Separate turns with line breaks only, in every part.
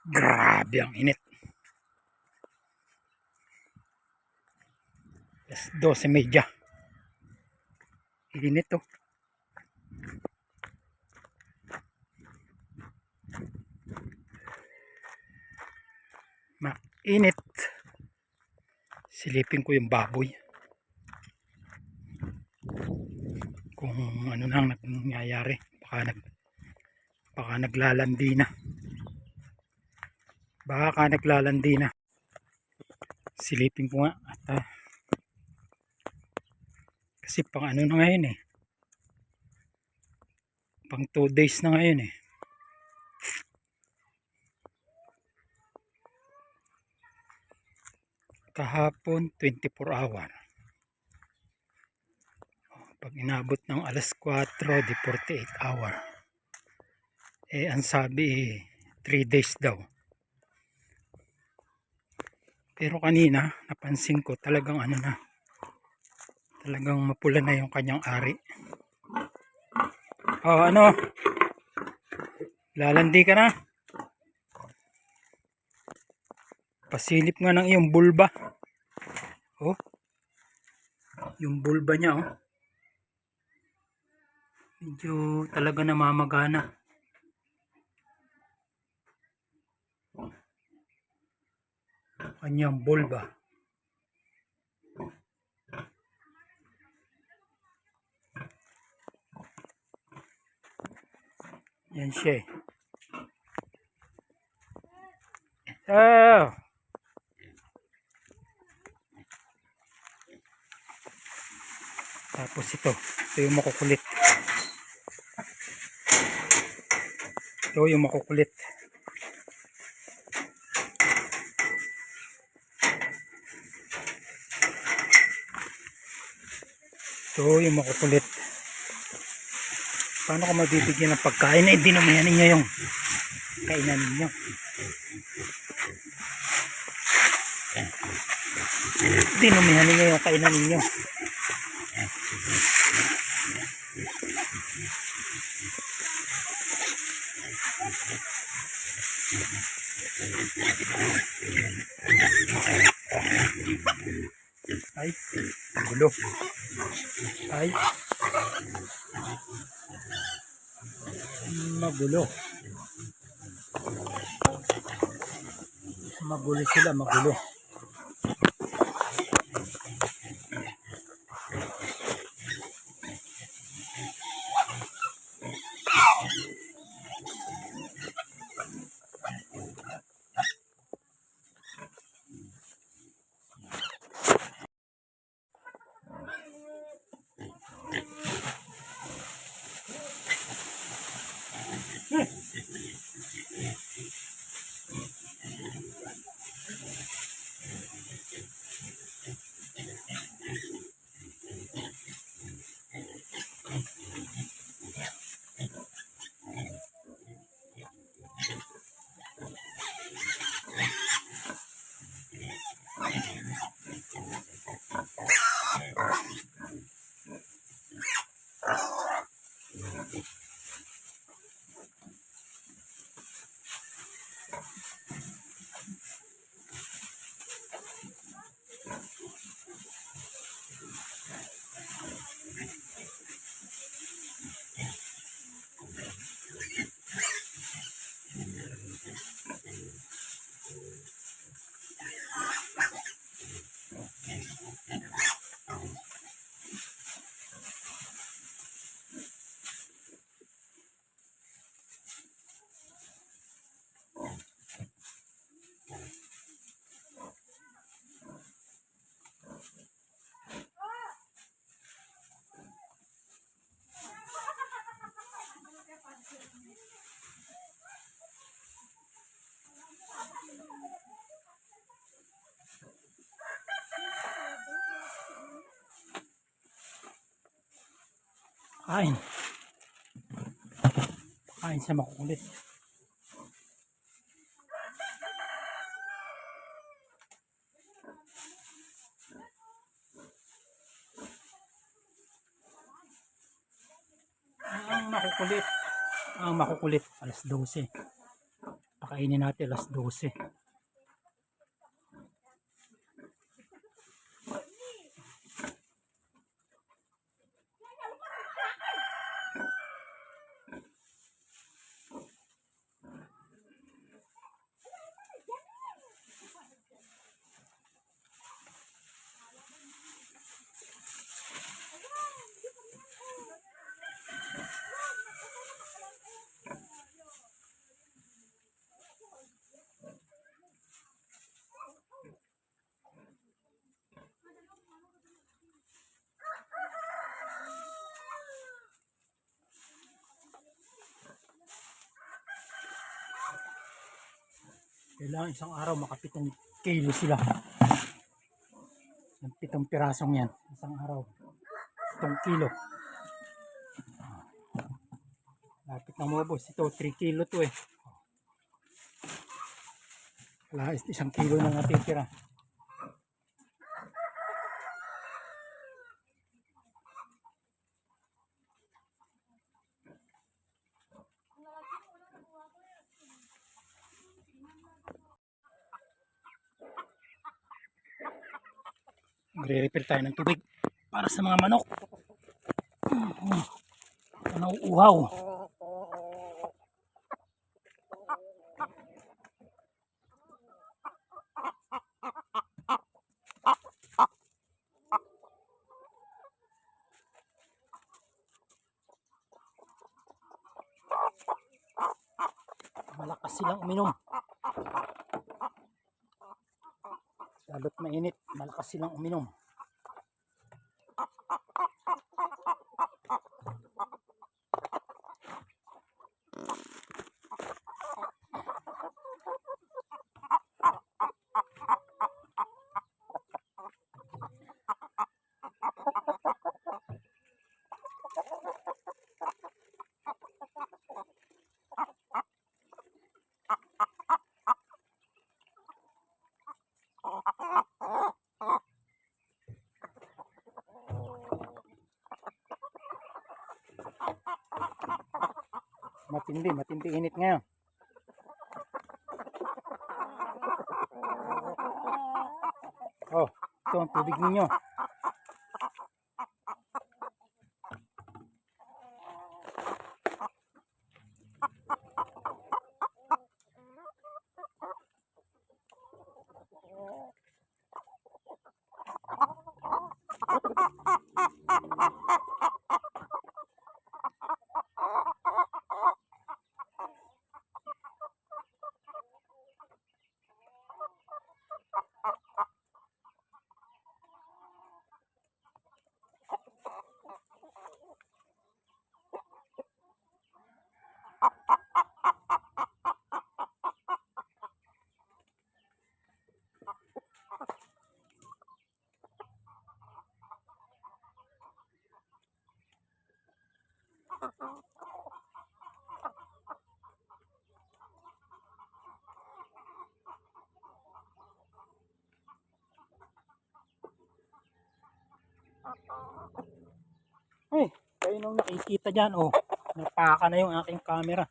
Grabe ang init. Alas 12:30. Init to. Mainit. Silipin ko yung baboy. Kung ano nang nangyayari. Baka naglalandi na. Silipin ko nga. At, kasi pang ano na ngayon eh. Pang 2 days na ngayon eh. Kahapon 24 hour. Pag inabot ng alas 4 di 48 hour. Eh ang sabi 3 days daw. Pero kanina napansin ko talagang ano na. Talagang mapula na yung kanyang ari. Oh, ano? Lalandi ka na? Pasilip nga ng iyong bulba. Oh. Yung bulba niya oh. Medyo talaga namamagana. Kanyang bulba. Yan siya eh. Oh. Tapos ito yung makukulit. Ito yung makukulit. Paano ko mabibigyan ng pagkain na dinumihan ninyo yung kainan ninyo? Dinumihan ninyo yung kainan ninyo. Ay, gulo. Ay, magulo. Magulo sila, magulo. Kain. Kain siya makukulit. Ang makukulit. Alas 12. Kakainin natin alas 12. Kailangan isang araw maka 7 kilo sila. Yung 7 pirasong yan. Isang araw. 7 kilo. Lapit na mabos. Ito 3 kilo to eh. Wala, 1 kilo na natitira. Magre-refill tayo ng tubig para sa mga manok na nauuhaw. Malakas silang uminom. Lalo't mainit, malakas silang uminom. Matindi init ngayon. Oh, ito ang tubig ninyo. Ay, kayo nung nakikita dyan, oh, napaka na yung aking camera.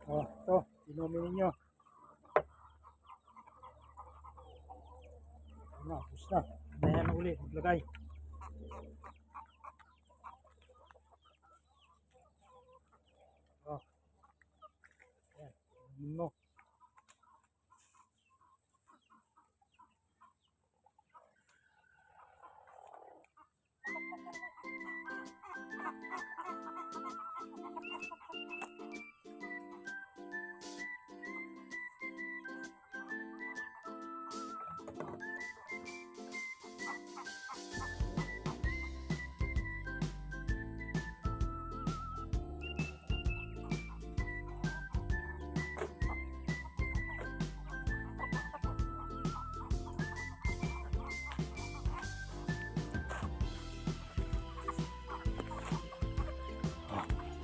Oh, ito, inumin ninyo. Ano, gusto. Dayan uli, maglagay. Oh, yan, inumin mo.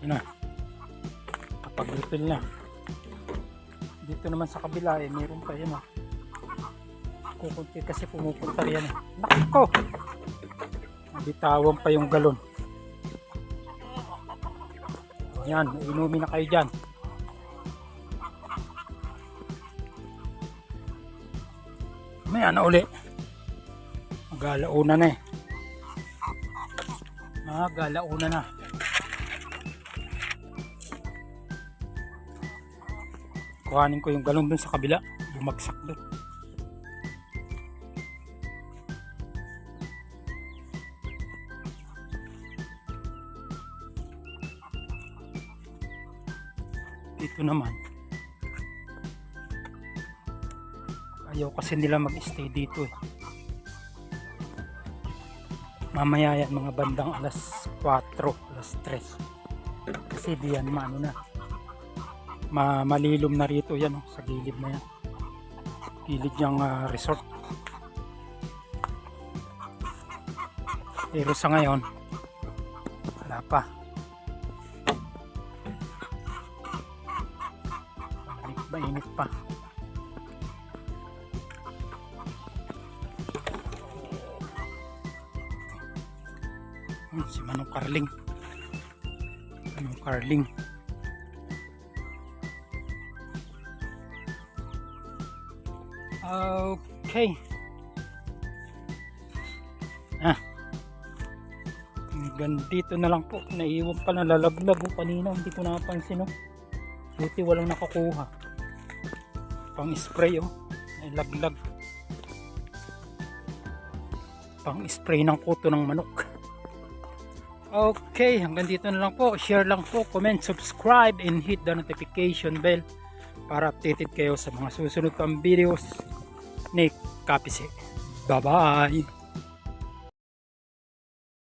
Yun na. Kapag refill na. Dito naman sa kabila eh, meron pa yun ah. Kukunti kasi pumupunta yan eh. Nako! Bitawan pa yung galon. Yan, inumin na kayo dyan. May ano uli. Magalauna na eh. Magalauna na. Kuhanin ko yung galon dun sa kabila. Bumagsak dun. Dito naman. Ayaw kasi nila mag-stay dito eh. Mamaya yan mga bandang alas 4, alas 3. Kasi diyan maano na. Malilom na rito yan oh, sa gilid na yan. Gilid yung resort. Pero sa ngayon wala pa. Mainit pa. Si Manong Carling. Manong Carling. Okay. Dito na lang po. Naiwan pa na lalaglag kanina. Hindi ko napansin. Buti walang nakakuha. Pang spray ay laglag. Pang spray ng kuto ng manok. Okay, hanggang dito na lang po. Share lang po, comment, subscribe, and hit the notification bell para updated kayo sa mga susunod pang videos ni Kapise. Bye bye.